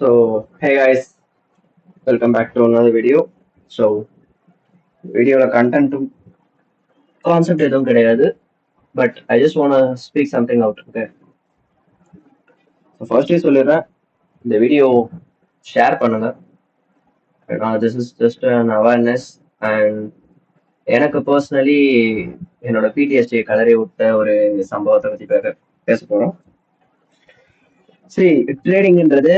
Hey guys, welcome back to another video. Video content concept எதுவும் கிடையாது, but I just want to speak something out. Okay. So first சொல்லிடுறேன், இந்த video share பண்ணுங்க. This is just an awareness and எனக்கு personally என்னோட பிடிஎஸ்டி கலரி விட்ட ஒரு சம்பவத்தை பத்தி பேச போறோம். சரி, ட்ரேடிங்ன்றது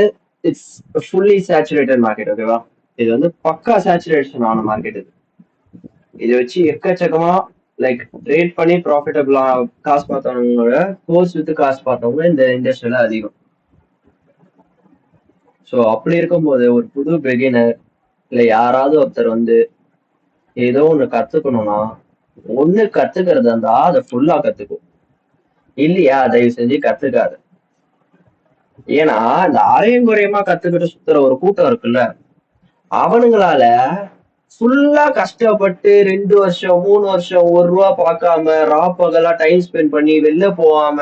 இட்ஸ் ஃபுல்லி சேச்சுரேட்டட் மார்க்கெட். ஓகேவா? இது வந்து பக்கா சேச்சுரேஷன் ஆன மார்க்கெட். இதை வச்சு எக்கச்சக்கமா லைக் ட்ரேட் பண்ணி ப்ராஃபிட்டபிளா காசு பார்த்தவங்களோட கோர்ஸ் வித்து காசு பார்த்தவங்க இந்த இண்டஸ்ட்ரியில அதிகம். ஸோ அப்படி இருக்கும்போது ஒரு புது பிகினர் இல்லை யாராவது ஒருத்தர் வந்து ஏதோ ஒன்று கத்துக்கணும்னா ஒன்று கத்துக்கிறது இருந்தா அதை ஃபுல்லா கத்துக்கும், இல்லையா தயவு செஞ்சு கத்துக்காது. ஏன்னா இந்த அரையும் குறையமா கத்துக்கிட்டு சுத்துற ஒரு கூட்டம் இருக்குல்ல, அவனுங்களால ஃபுல்லா கஷ்டப்பட்டு 2 வருஷம் 3 வருஷம் ₹1 பார்க்காம பகலா டைம் ஸ்பெண்ட் பண்ணி வெளில போகாம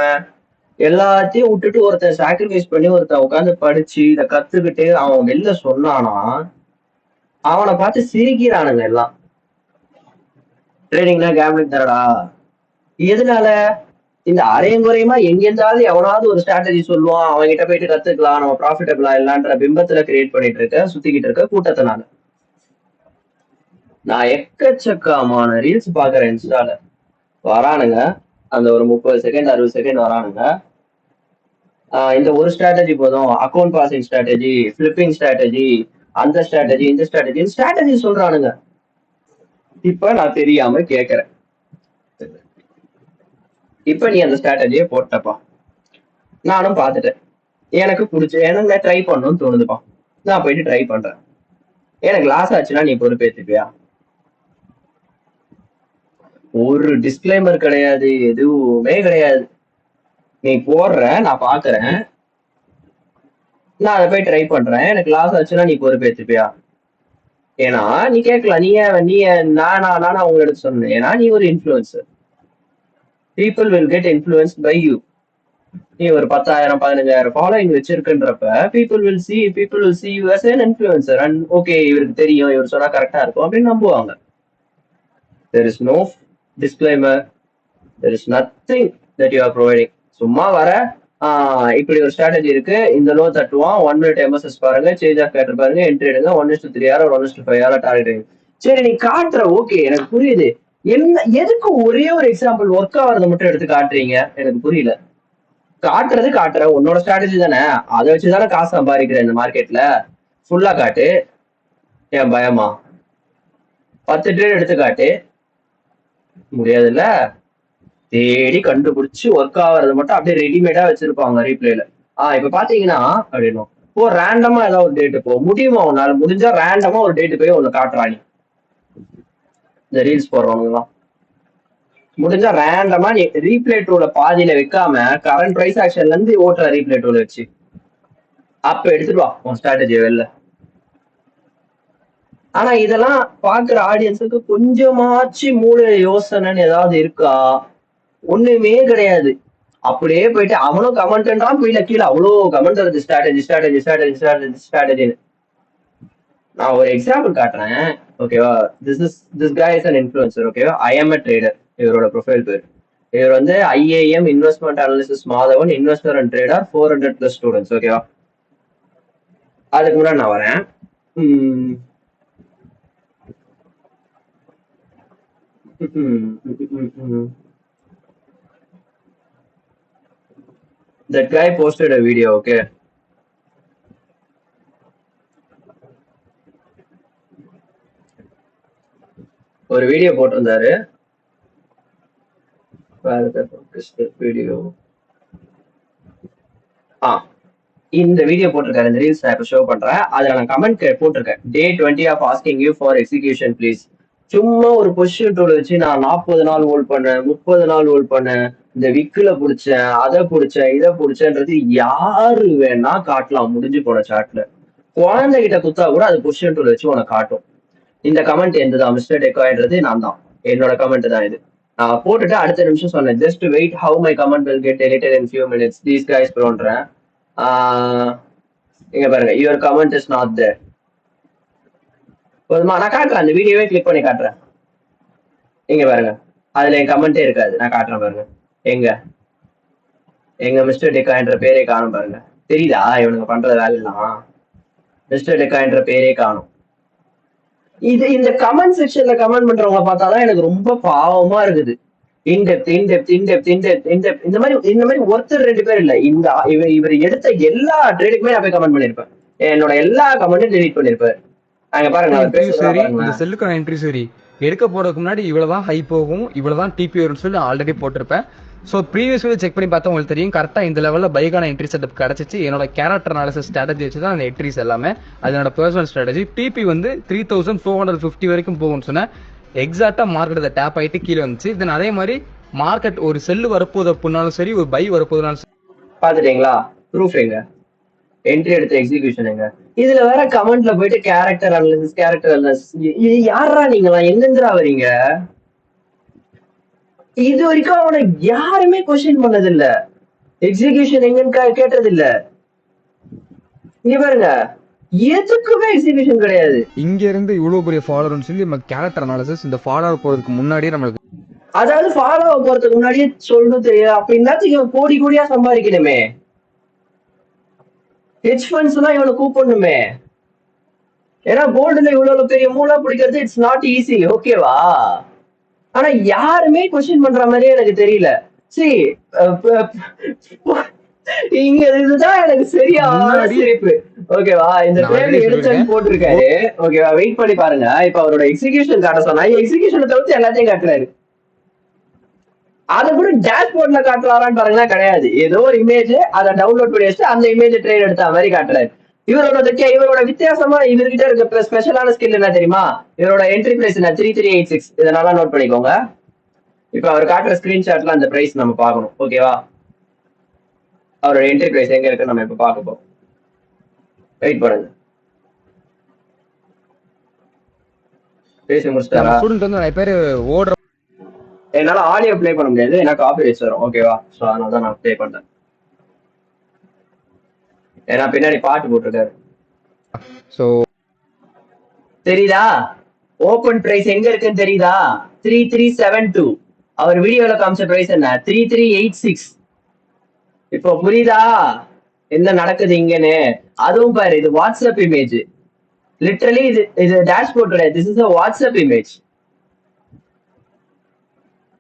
எல்லாத்தையும் விட்டுட்டு ஒருத்தன் சாக்ரிஃபைஸ் பண்ணி ஒருத்தன் உட்காந்து படிச்சு இதை கத்துக்கிட்டு அவன் வெளில சொன்னானா அவனை பார்த்து சிரிக்கிறானுங்க எல்லாம். ட்ரேடிங்னா கேம்லிங் தரடா. எதனால? இந்த அரையங்குறையமா எங்கெந்தாலும் எவனாவது ஒரு ஸ்ட்ராட்டஜி சொல்லுவான், அவன் கிட்ட போயிட்டு கத்துக்கலாம், நம்ம ப்ராஃபிட்டபிளா இல்லான்ற பிம்பத்துல கிரியேட் பண்ணிட்டு இருக்க சுத்திக்கிட்டு இருக்க கூட்டத்தினால. நான் எக்கச்சக்கமான ரீல்ஸ் பாக்குறேன் இன்ஸ்டால. வரானுங்க அந்த ஒரு 30 செகண்ட் 60 செகண்ட் வரானுங்க. இந்த ஒரு ஸ்ட்ராட்டஜி போதும், account passing strategy, flipping strategy, அந்த ஸ்ட்ராட்டஜி இந்த ஸ்ட்ராட்டஜி சொல்றானுங்க. இப்ப நான் தெரியாம கேக்குறேன், இப்ப நீ அந்த ஸ்ட்ராட்டஜியை போட்டப்பா, நானும் பார்த்துட்டேன், எனக்கு பிடிச்ச எனக்கு ட்ரை பண்ணணும்னு தோணுதுப்பா, நான் போயிட்டு ட்ரை பண்றேன். எனக்கு லாஸ் ஆச்சுன்னா நீ பொறுப்பேற்றுப்பியா? ஒரு டிஸ்க்ளைமர் கிடையாது, எதுவுமே கிடையாது. நீ போடுற, நான் பாக்குறேன், நான் அதை போய் ட்ரை பண்றேன், எனக்கு லாஸ் ஆச்சுன்னா நீ பொறுப்பேற்றுப்பியா? ஏன்னா நீ கேட்கலாம், நீ நானா உங்களோட சொன்னேன், ஏன்னா நீ ஒரு influencer. People will get influenced by you. நீ ஒரு 10,000 15,000 ஃபாலோயிங் வச்சிருக்குன்றப்ப people will see you as an influencer and okay இவருக்கு தெரியும், இவர் சொன்னா கரெக்டா இருக்கும் அப்படின்னு நம்புவாங்க. there is no disclaimer, there is nothing that you are providing. சும்மா வர இப்படி ஒரு ஸ்ட்ராட்டஜி இருக்கு, இந்த லோ தட்டுவான், 1 minute எம்எஸ்எஸ் பாருங்க, சேஞ்ச் ஆஃப் கேட்டர் பாருங்க, என்ட்ரி எடுங்க, 1:3 ஆர் 1:5 ஆர் டார்கெட். சரி நீ காட்டுற, ஓகே எனக்கு புரியுது, என்ன எதுக்கு ஒரே ஒரு எக்ஸாம்பிள் ஒர்க் ஆகிறத மட்டும் எடுத்து காட்டுறீங்க? எனக்கு புரியல. காட்டுற உன்னோட ஸ்ட்ராட்டஜி தானே, அதை வச்சுதானே காசு சம்பாதிக்கிற இந்த மார்க்கெட்ல, ஃபுல்லா காட்டு. ஏன் பயமா? 10 ட்ரேட் எடுத்து காட்டு. முடியாதுல்ல? தேடி கண்டுபிடிச்சு ஒர்க் ஆகுறது மட்டும் அப்படியே ரெடிமேடா வச்சிருப்பாங்க ரீப்ளேல. இப்ப பாத்தீங்கன்னா அப்படின்னு ரேண்டமா ஏதாவது ஒரு டேட்டு போ முடியுமா உன்னால? முடிஞ்சா ரேண்டமா ஒரு டேட்டு போய் ஒண்ணு காட்டுறாங்க இந்த ரீல்ஸ் போடுறவங்க. முடிஞ்சா ரேண்டமா நீ ரீப்ளே டூல பாதியில வைக்காம கரண்ட் பிரைஸ் ஆக்ஷன்ல இருந்து ஓட்டுற ரீப்ளே டூல வச்சு அப்ப எடுத்துட்டு வா உன் ஸ்ட்ராட்டஜி வெளில. ஆனா இதெல்லாம் பாக்குற ஆடியன்ஸுக்கு கொஞ்சமாச்சு மூளை யோசனைன்னு ஏதாவது இருக்கா? ஒண்ணுமே கிடையாது. அப்படியே போயிட்டு அவனும் கமெண்ட்ன்றான், போயில கீழே அவ்வளோ கமெண்ட் வருது, ஸ்ட்ராட்டஜின்னு. நான் ஒரு எக்ஸாம்பிள் காட்டுறேன், ஓகேவா? This guy is an influencer, ஓகேவா? I am a trader, இவரோட ப்ரொஃபைல் பேர். இவர் வந்து IAM investment analysis Madhavan, investor and trader, 400+ students, ஓகேவா? அதுக்கு முன்னாடி நான் வரேன். That guy posted a video, okay? ஒரு வீடியோ போட்டிருந்தாரு. வீடியோ இந்த வீடியோ போட்டிருக்காரு, இந்த ரீல்ஸ் நான் இப்ப ஷோ பண்றேன். அதுல நான் கமெண்ட் போட்டிருக்கேன், Day 20 of asking you for execution please. சும்மா ஒரு பொசிஷன் டூல் வச்சு நான் 40 நாள் ஹோல்ட் பண்ணேன், 30 நாள் ஹோல்ட் பண்ணேன், இந்த விக்கில புடிச்சேன், அதை புடிச்சேன், இதை புடிச்சேன்றது யாரு வேணா காட்டலாம் முடிஞ்சு போன சாட்ல. குழந்தைகிட்ட குத்தா கூட அது பொசிஷன் டூல் வச்சு உனக்கு காட்டும். இந்த கமெண்ட் எந்ததான் மிஸ்டர் டெக்காய்ன்றது நான் தான், என்னோட கமெண்ட் தான் இது. நான் போட்டுட்டு அடுத்த நிமிஷம் சொன்னேன், just wait, how my comment will get edited in few minutes, these guys ப்ரோன்றேன். இங்க பாருங்க, your comment is not there. போதுமா? நான் காட்டுறேன், அந்த வீடியோவே கிளிக் பண்ணி காட்டுறேன். இங்க பாருங்க, அதுல என் கமெண்டே இருக்காது. நான் காட்டுறேன் பாருங்க. எங்க எங்க மிஸ்டர் டெக்கா என்ற பேரே காணும் பாருங்க. தெரியுதா இவனுங்க பண்ற வேலையெல்லாம்? மிஸ்டர் டெக்கா என்ற பேரே காணும். இது இந்த கமெண்ட் செக்ஷன்ல கமெண்ட் பண்றவங்க பார்த்தாதான் எனக்கு ரொம்ப பாவமா இருக்குது. இந்த மாதிரி ஒருத்தர் 2 பேர் இல்ல. இவர் எடுத்த எல்லா ட்ரேடுக்குமே நான் போய் கமெண்ட் பண்ணிருப்பேன். என்னோட எல்லா கமெண்ட்டும் டெலீட் பண்ணிருப்பாரு. அங்க பாருங்க, அவர் பேசுறதா சரி, பாருங்க. இந்த செல்லுக்கான என்ட்ரி சரி எடுக்க போறதுக்கு முன்னாடி இவ்வளவுதான் ஹை போகும், இவ்வளவுதான் டிபி வரும்னு சொல்லி ஆல்ரெடி போட்டிருப்பேன். ஸோ ப்ரீவியஸ் வீடியோ செக் பண்ணி பார்த்தா உங்களுக்கு தெரியும், கரெக்டாக இந்த லெவலில் பைக்கான என்ட்ரி செட்டப் கிடச்சிச்சு. என்னோட கேரக்டர் அனாலிசிஸ் ஸ்ட்ராட்டஜி வச்சு தான் அந்த என்ட்ரிஸ் எல்லாமே. அது என்னோட பர்சனல் ஸ்ட்ராட்டஜி. டிபி வந்து 3450 வரைக்கும் போகும்னு சொன்னேன். எக்ஸாக்டாக மார்க்கெட் டேப் ஆகிட்டு கீழே வந்துச்சு. தென் அதே மாதிரி மார்க்கெட் ஒரு செல்லு வரப்போது அப்படின்னாலும் சரி, ஒரு பை வரப்போதுனாலும் சரி. பாத்துட்டீங்களா? ப்ரூஃப் எங்க? என்ட்ரி எடுத்த எக்ஸிகியூஷன் எங்க? இதுல வேற கமெண்ட்ல போயிட்டு கேரக்டர் அனாலிசிஸ் யாரா நீங்களா? எங்கிருந்துடா வரீங்க? இது வரைக்கும் அவனை யாருமே கொஸ்டின் பண்ணது இல்ல. எக்ஸிகியூஷன் எங்கன்னு கேட்டது இல்ல. இங்க பாருங்க, எதுக்குமே எக்ஸிகியூஷன் கிடையாது. இங்க இருந்து இவ்வளவு பெரிய ஃபாலோவர்னு சொல்லி நம்ம கேரக்டர் அனாலிசிஸ் இந்த ஃபாலோவர் போறதுக்கு முன்னாடியே நம்மளுக்கு, அதாவது ஃபாலோ போறதுக்கு முன்னாடியே சொல்லணும் தெரியும். அப்படின்னா கோடி கோடியா சம்பாதிக்கணுமே. ஹெட்ஜ் ஃபண்ட்ஸ் எல்லாம் இவனை கூப்பிடணுமே. ஏன்னா கோல்டுல இவ்வளவு பெரிய மூலா பிடிக்கிறது இட்ஸ் நாட் ஈஸி. ஓகேவா? ஆனா யாருமே கொஸ்டின் பண்ற மாதிரியே எனக்கு தெரியல. சரி, இங்க இதுதான் எனக்கு சரியான சிரிப்பு. ஓகேவா? இந்த ட்ரேட் எடுச்சேன்னு போட்டிருக்காரு. ஓகேவா? வெயிட் பண்ணி பாருங்க. இப்ப அவரோட எக்ஸிகியூஷன் காட்ட சொன்னா எக்ஸிகியூஷனை தவிர்த்து எல்லாத்தையும் காட்டுறாரு. அதை கூட டேஷ்போர்ட்ல காட்டுறாரான்னு பாருங்க, கிடையாது. ஏதோ ஒரு இமேஜ், அதை டவுன்லோட் பண்ணி வச்சுட்டு அந்த இமேஜ் ட்ரேட் எடுத்த மாதிரி காட்டுறாரு. இவரோட வித்தியாசமா இவர்கிட்ட இருக்க ஸ்பெஷலான ஸ்கில் என்ன தெரியுமா? இவரோட என்ட்ரி பிரைஸ் என்ன? 3386. இதை நல்லா நோட் பண்ணிக்கோங்க. இப்ப அவர் காட்டுற ஸ்கிரீன்ஷாட்ல அந்த பிரைஸ் நம்ம பார்க்கணும். ஓகேவா? அவரோட என்ட்ரி பிரைஸ் எங்க இருக்கு நம்ம இப்ப பார்க்க போறோம். வெயிட் பண்ணுங்க. பேசி முடிச்சிட்டாரா? ஸ்டூடெண்ட் வந்து நிறைய பேர் ஓடுற, என்னால ஆடியோ பிளே பண்ண முடியாது, ஏன்னா காப்பிரைட்ஸ் வரும். ஓகேவா? சோ அதனால தான் நான் பிளே பண்றேன். ஏன்னா பின்னாடி பாட்டு போட்டிருக்காரு. ஸோ தெரியுதா? ஓபன் பிரைஸ் எங்க இருக்குன்னு தெரியுதா? 3372. அவர் வீடியோல காமிச்ச பிரைஸ் என்ன? 3386. இப்போ புரியுதா என்ன நடக்குது இங்கன்னு? அதுவும் பாரு, இது வாட்ஸ்அப் இமேஜ். லிட்டரலி இது டேஷ்போர்ட் கிடையாது. This is a WhatsApp image.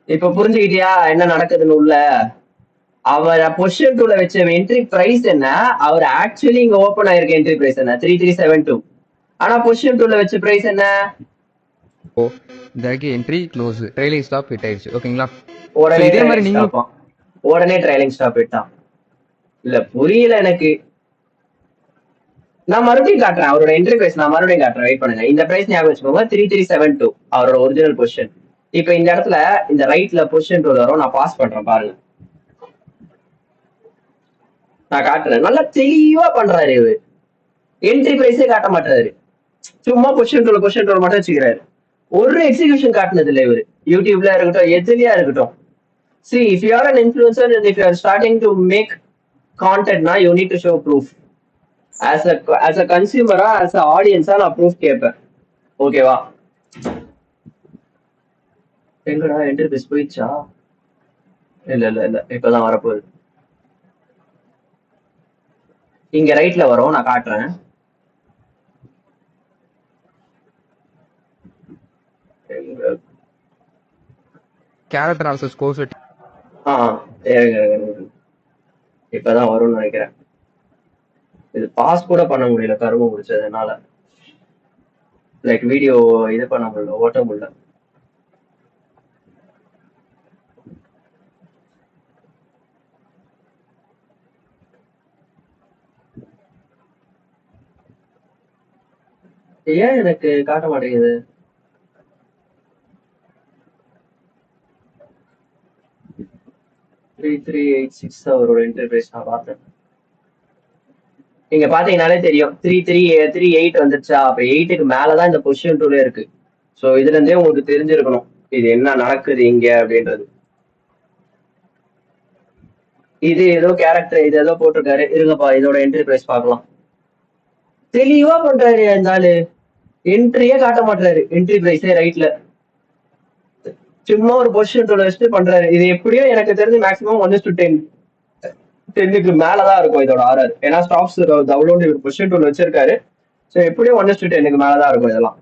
இப்ப புரிஞ்சுக்கிட்டியா என்ன நடக்குதுன்னு உள்ள? அவர் பொசிஷன் டூல வச்ச என்ட்ரி பிரைஸ் என்ன? அவர் ஆக்சுவலி இங்க ஓபன் ஆயிருக்க என்ட்ரி பிரைஸ் என்ன? 3372. ஆனா பொசிஷன் டூல வச்ச பிரைஸ் என்ன? Entry close, trailing stop hit ஆயிடுச்சு. ஓகேங்களா? உடனே இதே மாதிரி நீங்க உடனே ட்ரைலிங் ஸ்டாப் இட்டான். இல்ல புரியல எனக்கு. நான் மறுபடியும் காட்டுறேன் அவரோட என்ட்ரி பிரைஸ். நான் மறுபடியும் காட்டுறேன். வெயிட் பண்ணுங்க. இந்த பிரைஸ் ஞாபகம் வச்சுக்கோங்க, 3372 அவரோட ஒரிஜினல் பொசிஷன். இப்ப இந்த இடத்துல இந்த ரைட்ல பொசிஷன் டூல வரும். நான் பாஸ் பண்றேன் பாருங்க. நான் காட்டுறேன். நல்லா தெளிவா பண்றாரு இவரு. என்ட்ரி பிரைஸே காட்ட மாட்டாரு, சும்மா பொசிஷன் டூல மட்டும் வச்சுக்கிறாரு. ஒரு எக்ஸிகியூஷன் காட்டினது இல்லை இவரு. யூடியூப்ல இருக்கட்டும், எதுலயா இருக்கட்டும். See, if you are an influencer and if you are starting to make content, now you need to show proof. As a consumer, as a audience, நான் proof கேட்பேன். ஓகேவா? எங்கடா என்ட்ரி பிரைஸ் போயிடுச்சா? இல்ல இப்பதான் வரப்போகுது. இங்க ரைட்ல வரும், நான் காட்டுறேன். கேரக்டர் அனாலிசிஸ் கோர்ஸ் இப்பதான் வரும்னு நினைக்கிறேன். இது பாஸ் கூட பண்ண முடியல கரும முடிச்சதுனால. லைக் வீடியோ இது பண்ண முடியல, ஓட்ட முடியல. ஏன் எனக்கு காட்ட மாட்டேங்குது? அவரோட இன்டர்ஃபேஸ் நான் பார்த்தேன். நீங்க பாத்தீங்கன்னாலே தெரியும், 3338 வந்துருச்சா? அப்ப 8க்கு மேலதான் இந்த பொசிஷன் டூல இருக்கு. சோ இதுல இருந்தே உங்களுக்கு தெரிஞ்சிருக்கணும் இது என்ன நடக்குது இங்க அப்படின்றது. இது ஏதோ கேரக்டர் இது ஏதோ போட்டிருக்காரு. இருங்கப்பா, இதோட என்ட்ரி பிரைஸ் பார்க்கலாம். தெளிவா பண்றாரு அந்த ஆளு. என்ட்ரியே காட்ட மாட்டாரு, என்ட்ரி பிரைஸே ரைட்ல. சும்மா ஒரு பொசிஷன் டூல வச்சுட்டு பண்றாரு. இது எப்படியோ எனக்கு தெரிஞ்சு மேக்ஸிமம் 1:10, 10க்கு மேலதான் இருக்கும் இதோட ஆர்ஆர். ஏன்னா ஸ்டாப்ஸ் டவுன்லோட் இவர் பொசிஷன் டூல வச்சிருக்காரு. ஸோ எப்படியும் 1:10க்கு மேலதான் இருக்கும் இதெல்லாம்.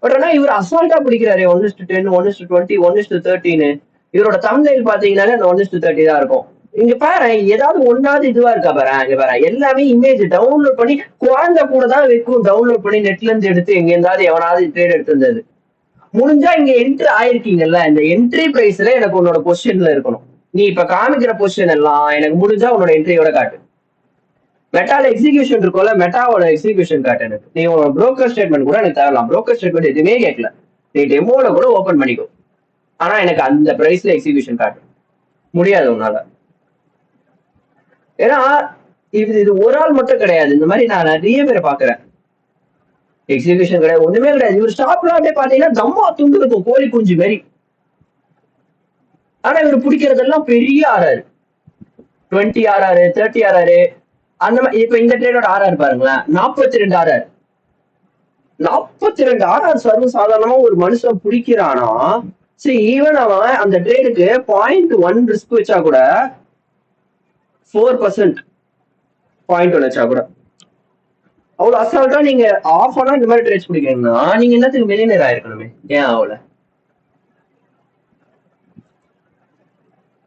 பட் ஆனா இவர் அசால்ட்டா பிடிக்கிறாரு 1:10, 1:20, 1:13. இவரோட தம்ப்நெயில் பாத்தீங்கன்னாலே அந்த 1:30 தான் இருக்கும். இங்க பாரு, ஏதாவது ஒன்னாவது இதுவா இருக்கா பாரு. இங்க பாரு, எல்லாமே இமேஜ் டவுன்லோட் பண்ணி குழந்தை கூட தான் வைக்கும். டவுன்லோட் பண்ணி நெட்ல இருந்து எடுத்து எங்க இருந்தாவது எவனாவது ட்ரேட் எடுத்து வந்தது. முடிஞ்சா இங்க என்ட்ரி ஆயிருக்கீங்கல்ல, இந்த என்ட்ரி பிரைஸ்ல எனக்கு உன்னோட பொசிஷன்ல இருக்கணும். நீ இப்ப காமிக்கிற பொசிஷன் எல்லாம் எனக்கு முடிஞ்சா உன்னோட என்ட்ரியோட காட்டு. மெட்டால எக்ஸிகியூஷன் இருக்கும்ல, மெட்டாவோட எக்ஸிகியூஷன் காட்டு எனக்கு. நீ உன் புரோக்கர் ஸ்டேட்மெண்ட் கூட எனக்கு தரலாம். புரோக்கர் ஸ்டேட்மெண்ட் எதுவுமே கேட்கல, நீ டெமோல கூட ஓபன் பண்ணிக்கோ. ஆனா எனக்கு அந்த பிரைஸ்ல எக்ஸிகியூஷன் காட்டு. முடியாது உன்னால. ஏன்னா இது ஒரு ஆள் மட்டும் கிடையாது, இந்த மாதிரி நான் நிறைய பேரை பாக்குறேன். எக்ஸிகியூஷன் கிடையாது, ஒண்ணுமே கிடையாது. இவர் ஸ்டாப்ல அப்படியே பாத்தீங்கன்னா தம்மா துண்டு இருக்கும், கோழி குஞ்சு மாதிரி. ஆனா இவர் பிடிக்கிறதெல்லாம் பெரிய ஆர்ஆர், 20 ஆர்ஆர், 30 ஆர்ஆர் அந்த மாதிரி. இப்ப இந்த ட்ரேடோட ஆர்ஆர் பாருங்களேன், 42 ஆர்ஆர். 42 ஆர்ஆர் சர்வ சாதாரணமா ஒரு மனுஷன் பிடிக்கிறானா? சரி, ஈவன் அவன் அந்த ட்ரேடுக்கு 0.1 ரிஸ்க் வச்சா கூட, 4% 0.1 வச்சா கூட அவ்வளவு அசால்ட்டா நீங்க ஆஃப் ஆனா இந்த மாதிரி ட்ரேட்ஸ் பிடிக்கிறீங்கன்னா நீங்க என்னத்துக்கு மில்லியனர் ஆயிருக்கணுமே? ஏன் ஆகல?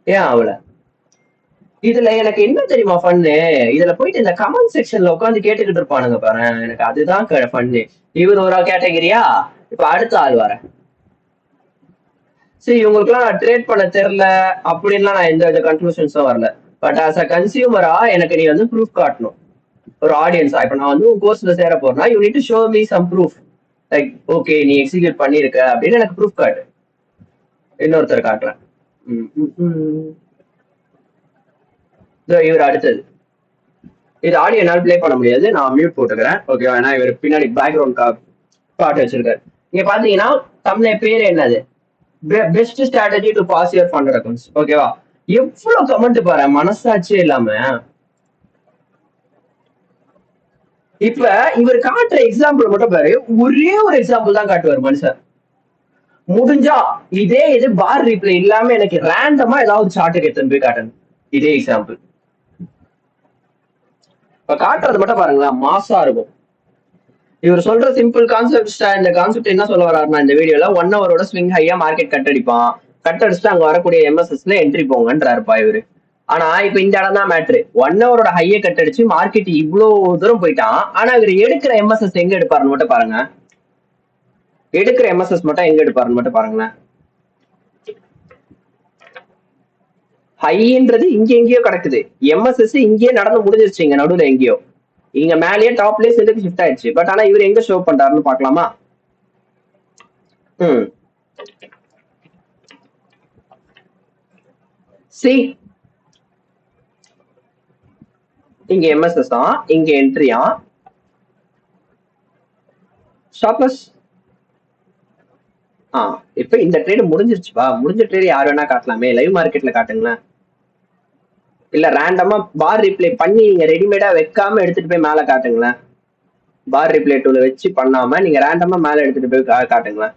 ஏன் ஆகல? இதுல எனக்கு என்ன தெரியுமா ஃபன்னு? இதுல போயிட்டு இந்த கமெண்ட் செக்ஷன்ல உட்காந்து கேட்டுக்கிட்டு இருப்பானுங்க பாரு, எனக்கு அதுதான் ஃபன்னு. இவர் ஒரு கேட்டகரியா, இப்ப அடுத்த ஆள் வர. சரி, இவங்களுக்குலாம் ட்ரேட் பண்ண தெரியல அப்படின்லாம் நான் எந்த கன்க்ளூஷன்ஸும் வரல. பட் ஆஸ் அ கன்சியூமரா எனக்கு நீ வந்து ப்ரூஃப் காட்டணும். ஒரு ஆடியன்ஸா இப்ப நான் வந்து கோர்ஸ்ல சேர போறேன்னா you need to show me some proof. Like okay, நீ எக்ஸிக்யூட் பண்ணிருக்க அப்படின்னு எனக்கு ப்ரூஃப் காட்டு. இன்னொருத்தர் காட்டுறேன். இவர் அடுத்தது. இது ஆடியோ என்னால் பிளே பண்ண முடியாது, நான் மியூட் போட்டுக்கிறேன். ஓகேவா? ஏன்னா இவர் பின்னாடி பேக்ரவுண்ட் பாட்டு வச்சிருக்காரு. இங்க பாத்தீங்கன்னா தமிழ் பேர் என்னது, best strategy to pass your fund accounts. ஓகேவா? எவ்வளவு கமெண்ட் பாரு, மனசாட்சியே இல்லாம. இப்ப இவர் காட்டுற எக்ஸாம்பிள் மட்டும் பாரு, ஒரே ஒரு எக்ஸாம்பிள் தான் காட்டுவார் மனுஷன். முடிஞ்சா இதே இது பார் ரீப்ளே இல்லாம எனக்கு ரேண்டமா ஏதாவது சார்ட்டுக்கு எடுத்துன்னு போய் காட்டணும். இதே எக்ஸாம்பிள் இப்ப காட்டுறது மட்டும் பாருங்களேன், மாசா இருக்கும். இவர் சொல்ற சிம்பிள் கான்செப்ட், இந்த கான்செப்ட் என்ன சொல்ல வர்றாருன்னா இந்த வீடியோல 1 ஹவரோட ஸ்விங் ஹையா மார்க்கெட் கட் அடிப்பான், கட் அடிச்சுட்டு அங்க வரக்கூடிய எம்எஸ்எஸ்ல என்ட்ரி போங்கன்றாருப்பா இவரு. ஆனா இப்ப இந்த இடம் தான் மேட்ரு. 1 ஹவரோட ஹையை கட் அடிச்சு மார்க்கெட் இவ்வளவு தூரம் போயிட்டான். ஆனா இவர் எடுக்கிற எம்எஸ்எஸ் எங்க எடுப்பாருன்னு மட்டும் பாருங்க. எடுக்கிற எம்எஸ்எஸ் மட்டும் எங்க எடுப்பாருன்னு மட்டும் பாருங்களேன். ஹைன்றது இங்க எங்கேயோ கிடக்குது, எம்எஸ்எஸ் இங்கேயே நடந்து முடிஞ்சிருச்சு, இங்க நடுவுல எங்கேயோ. இங்க மேலேயே டாப்லயே செல்லுக்கு ஷிஃப்ட் ஆயிடுச்சு. பட் ஆனா இவர் எங்க ஷோ பண்றாருன்னு பாக்கலாமா? சி, இங்க எம்எஸ்எஸ் தான், இங்க என்ட்ரியா, ஸ்டாப்லஸ். இப்ப இந்த ட்ரேட் முடிஞ்சிருச்சுப்பா. முடிஞ்ச ட்ரேட் யார் வேணா காட்டலாமே, லைவ் மார்க்கெட்ல காட்டுங்களேன். இல்ல ரேண்டமா பார் ரிப்ளே பண்ணி நீங்க ரெடிமேடா வைக்காம எடுத்துட்டு போய் மேல காட்டுங்களேன். பார் ரிப்ளே டூல வச்சு பண்ணாம நீங்க ரேண்டமா மேல எடுத்துட்டு போய் காட்டுங்களேன்.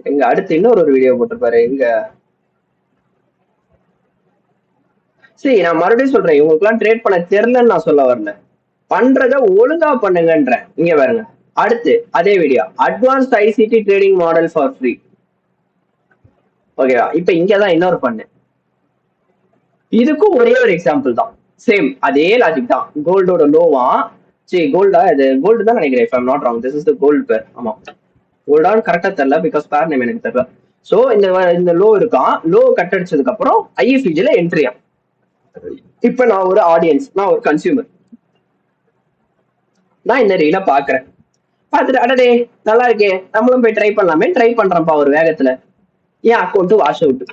எங்க அடுத்து இன்னொரு வீடியோ போட்டிருப்பாரு எங்க. சரி, நான் மறுபடியும் சொல்றேன், இவங்களுக்குலாம் ட்ரேட் பண்ண தெரியலன்னு நான் சொல்ல வரல, பண்றத ஒழுங்கா பண்ணுங்கன்றேன். இங்க பாருங்க, அடுத்து அதே video, advanced ICT trading model for free. ஓகேவா? இப்ப இங்கதான் இன்னொரு பண்ணு. இதுக்கும் ஒரே ஒரு எக்ஸாம்பிள் தான், சேம் அதே லாஜிக் தான். கோல்டோட லோவா, சரி கோல்டா, இது கோல்டு தான் நினைக்கிறேன், if I'm not wrong, this is the gold pair. ஆமா, கோல்டான்னு கரெக்டா தெரியல, பிகாஸ் பேர் நேம் எனக்கு தெரியல. சோ இந்த லோ இருக்கான், லோ கட் அடிச்சதுக்கு அப்புறம் ஐஎஃப்இஜில என்ட்ரியா. இப்ப நான் ஒரு ஆடியன்ஸ், நான் ஒரு கன்சியூமர், நான் இந்த ரீல பாக்குறேன். பார்த்துட்டு அடடே நல்லா இருக்கே, நம்மளும் போய் ட்ரை பண்ணலாமே, ட்ரை பண்றேன்ப்பா ஒரு வேகத்துல. என் அக்கௌண்ட் வாஷ் அவுட்.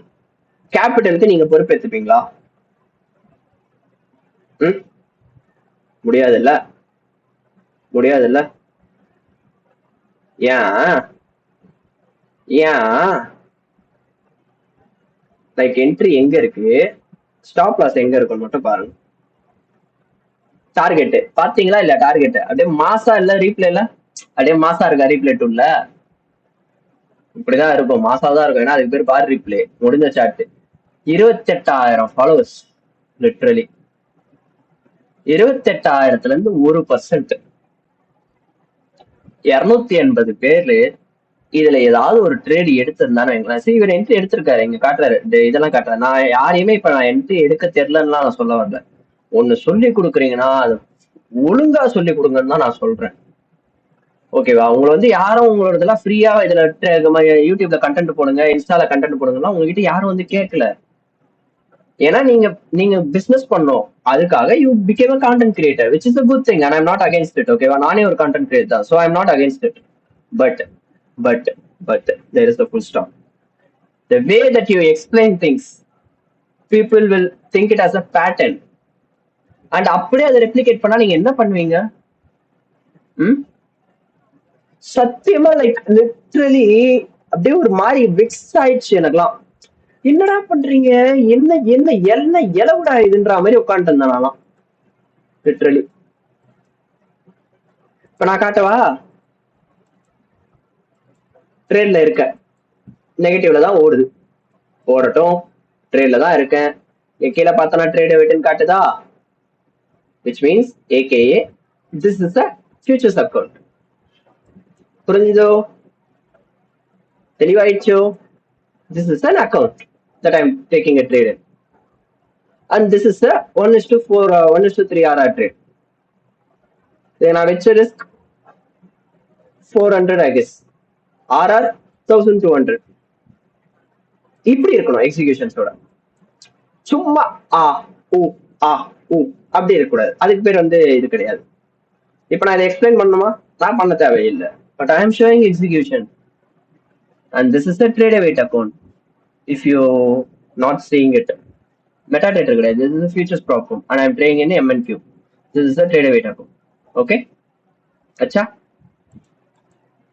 கேபிட்டலுக்கு நீங்க பொறுப்பேற்றுப்பீங்களா? முடியாதுல்ல, முடியாதுல்ல. ஏன் ஏன் லைக் என்ட்ரி எங்க இருக்கு, ஸ்டாப் லாஸ் எங்க இருக்குன்னு மட்டும் பாருங்க. டார்கெட் பாத்தீங்களா இல்ல? டார்கெட் அப்படியே மாசா இல்ல ரீப்ளேல, அப்படியே மாசா இருக்கா ரீப்ளே டூல்ல? இப்படிதான் இருக்கும், மாசா தான் இருக்கும். ஏன்னா அதுக்கு பேர் பார் ரீப்ளே. முடிஞ்ச சாட். 28,000 ஃபாலோவர்ஸ். லிட்ரலி 28,000ல இருந்து 1%, 280 பேர்ல இதுல ஏதாவது ஒரு ட்ரேட் எடுத்திருந்தானு சரி, இவர் என்ட்ரி எடுத்திருக்காரு, இங்க காட்டுறாரு, இதெல்லாம் காட்டுறாரு. நான் யாரையுமே இப்ப நான் என்ட்ரி எடுக்க தெரியலன்னா நான் சொல்ல வரல. ஒண்ணு சொல்லி கொடுக்குறீங்கன்னா அது ஒழுங்கா சொல்லி கொடுங்கன்னு தான் நான் சொல்றேன். ஓகேவா? உங்களை வந்து யாரும் உங்களோட இதெல்லாம் ஃப்ரீயா இதுல யூடியூப்ல கண்டென்ட் போடுங்க, இன்ஸ்டால கண்டென்ட் போடுங்கன்னா உங்ககிட்ட யாரும் வந்து கேட்கல. ஏன்னா நீங்க நீங்க பிசினஸ் பண்ணோம், அதுக்காக you become a content creator, which is a good thing and I am not against it. ஓகேவா? நானே ஒரு கான்டென்ட் கிரியேட்டர் தான், so I am not against it. But but but there is the full stop. The way that you explain things, people will think it as a pattern. And அப்படியே அதை replicate பண்ணா நீங்க என்ன பண்ணுவீங்க? சத்தியமா like literally அப்படியே ஒரு மாதிரி விக்ஸ் ஆயிடுச்சு எனக்குலாம். என்னடா பண்றீங்க, என்ன என்ன என்ன இலவுடா இதுன்ற மாதிரி உட்காந்துட்டு இருந்தேன் நான்லாம் லிட்ரலி. இப்ப நான் காட்டவா? ட்ரேட்ல இருக்க, நெகட்டிவ்ல தான் ஓடுது, ஓடட்டும், ட்ரேட்ல தான் இருக்கேன். கீழே பார்த்தனா ட்ரேட் வெயிட்னு காட்டுதா, which means aka this is a futures account. புரிஞ்சுதோ? தெளிவாயிடுச்சோ? This is an account that I'm taking a trade in, and this is a 1:4 1:3 RR trade. Then I which risk 400 I guess, RR 1200. இப்படி இருக்கணும் எக்ஸிகியூஷன்ஸோட. சும்மா ஆ ஊ ஆ ஊ அப்படி இருக்கக்கூடாது. அதுக்கு பேர் வந்து இது கிடையாது. இப்ப நான் இதை எக்ஸ்பிளைன் பண்ணணுமா? நான் பண்ண தேவையில்லை. But I M showing execution and this is a trade weight account. If you not seeing it, metadata கிடையாது, this is a futures platform and I am trading in MNQ. This is a trade weight account. Okay, अच्छा,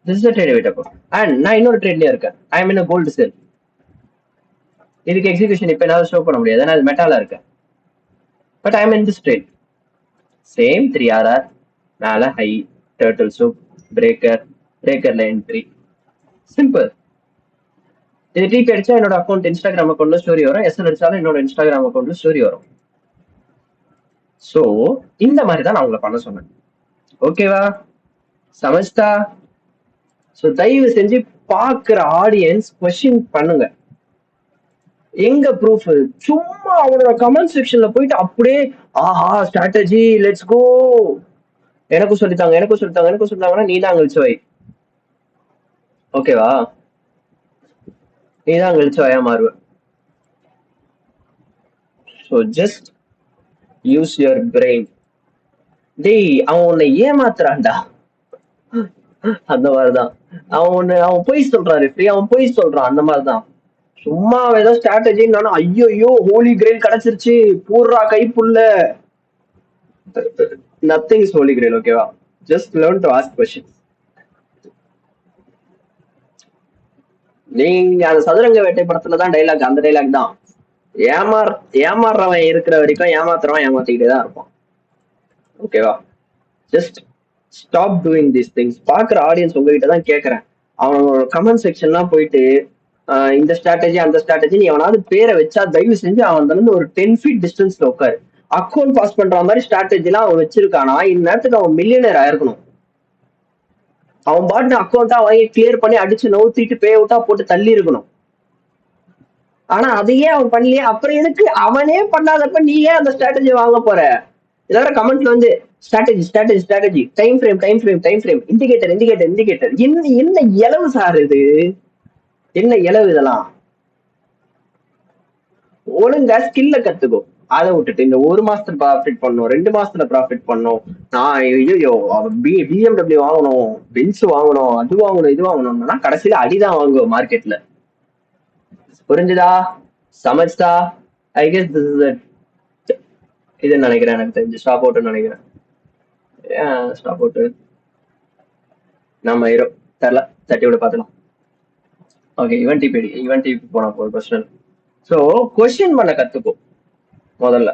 this is a trade weight account and நான் இன்னொரு ட்ரேட்லயே இருக்கேன். I am in a gold sell. இதுக்கு execution இப்ப என்னால show பண்ண முடியாது, ஏன்னா அது மெட்டால இருக்கு. But I am in this trade. Same 3RR, மேல ஹை, டர்ட்டில் சூப், பிரேக்கர், பிரேக்கர்ல என்ட்ரி, சிம்பிள். இது டிபி அடிச்சா என்னோட அக்கௌண்ட் இன்ஸ்டாகிராம் அக்கௌண்ட்ல ஸ்டோரி வரும், எஸ்எல் அடிச்சாலும் என்னோட இன்ஸ்டாகிராம் அக்கௌண்ட்ல ஸ்டோரி வரும். சோ இந்த மாதிரி தான் நான் உங்களை பண்ண சொன்னேன். ஓகேவா? சமஜ்தா? சோ தயவு செஞ்சு பாக்குற ஆடியன்ஸ் கொஸ்டின் பண்ணுங்க. எங்க ப்ரூஃப்? சும்மா அவனோட கமெண்ட் செக்ஷன்ல போயிட்டு அப்படியே ஆஹா ஸ்ட்ராட்டஜி லெட்ஸ் கோ, எனக்கும் சொல்லித்தாங்க எனக்கும் சொல்லித்தாங்க எனக்கும் சொல்லித்தாங்கன்னா நீ தான் கழிச்சு வை. ஓகேவா? நீ தான் கழிச்சு வயா மாறுவ. So just use your brain. டேய் அவன் உன்னை ஏமாத்துறான்டா, அந்த மாதிரிதான். அவன் பொய் சொல்றான் ரெஃப்ரி, அவன் பொய் சொல்றான், அந்த மாதிரிதான். சும்மா ஏதோ ஸ்ட்ராட்டஜி ஐயோ ஹோலி கிரெயில் கிடைச்சிருச்சு பூர்ரா கைப்புள்ள. Nothing is holy grail. ஓகேவா? Just learn to ask questions. நீங்க அந்த சதுரங்க வேட்டை படத்துல தான் டைலாக், அந்த டைலாக் தான். ஏமாறுறவன் இருக்கிற வரைக்கும் ஏமாத்துறவன் ஏமாத்திக்கிட்டே தான் இருப்பான். ஓகேவா? Just stop doing these things. பாக்குற ஆடியன்ஸ் உங்ககிட்ட தான் கேட்கறேன். அவனோட கமெண்ட் செக்ஷன்லாம் போயிட்டு இந்த ஸ்ட்ராட்டஜி அந்த ஸ்ட்ராட்டஜி நீ அவனாவது பேரை வச்சா தயவு செஞ்சு அவன் இருந்து ஒரு 10 feet டிஸ்டன்ஸ்ல உட்காரு. அக்கௌண்ட் பாஸ் பண்ற மாதிரி ஸ்ட்ராட்டஜி எல்லாம் அவன் வச்சிருக்கானா இந்நேரத்துக்கு அவன் மில்லியனர் ஆயிருக்கணும். அவன் பாட்டு அக்கௌண்டா வாங்கி கிளியர் பண்ணி அடிச்சு நவுத்திட்டு பே அவுட்டா போட்டு தள்ளி இருக்கணும். ஆனா அதையே அவன் பண்ணலையே, அப்புறம் எதுக்கு அவனே பண்ணாதப்ப நீ ஏன் அந்த ஸ்ட்ராட்டஜி வாங்க போற? எல்லாரும் கமெண்ட்ல வந்து strategy strategy strategy, time frame time frame time frame, indicator indicator indicator. என்ன என்ன இலவு சார் இது? என்ன இலவு இதெல்லாம்? ஒழுங்கா ஸ்கில்ல கத்துக்கோ. அதை விட்டுட்டு இந்த 1 மாசத்துல ப்ராஃபிட் பண்ணும், 2 மாசத்துல ப்ராஃபிட் பண்ணும், நான் ஐயோ பிஎம்டபிள்யூ வாங்கணும், பென்ஸ் வாங்கணும், அது வாங்கணும் இது வாங்கணும்னா கடைசியில அடிதான் வாங்குவோம் மார்க்கெட்ல. புரிஞ்சுதா? சமஜ்தா? ஐ கெஸ் திஸ் இஸ் இது நினைக்கிறேன், எனக்கு தெரிஞ்சு ஸ்டாப் அவுட் நினைக்கிறேன். ஸ்டாப் அவுட் நம்ம ஹீரோ தெரியல, தட்டி விட பார்த்துலாம். ஓகே, ஈவன் டிபி போனா போதும் கொஸ்டின். ஸோ கொஸ்டின் பண்ண கத்துக்கோ முதல்ல.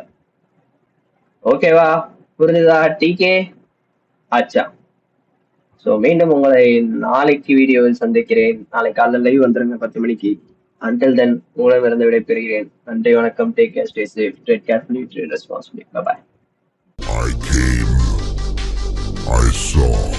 ஓகேவா? புரிஞ்சுதா டிகே? ஆச்சா. ஸோ மீண்டும் உங்களை நாளைக்கு வீடியோவில் சந்திக்கிறேன். நாளை காலையில் லைவ் வந்துருங்க 10 மணிக்கு. Until then, உங்களிடமிருந்து விடைபெறுகிறேன். நன்றி, வணக்கம். Take care, stay safe, trade carefully, trade responsibly. Bye bye. I came, I saw.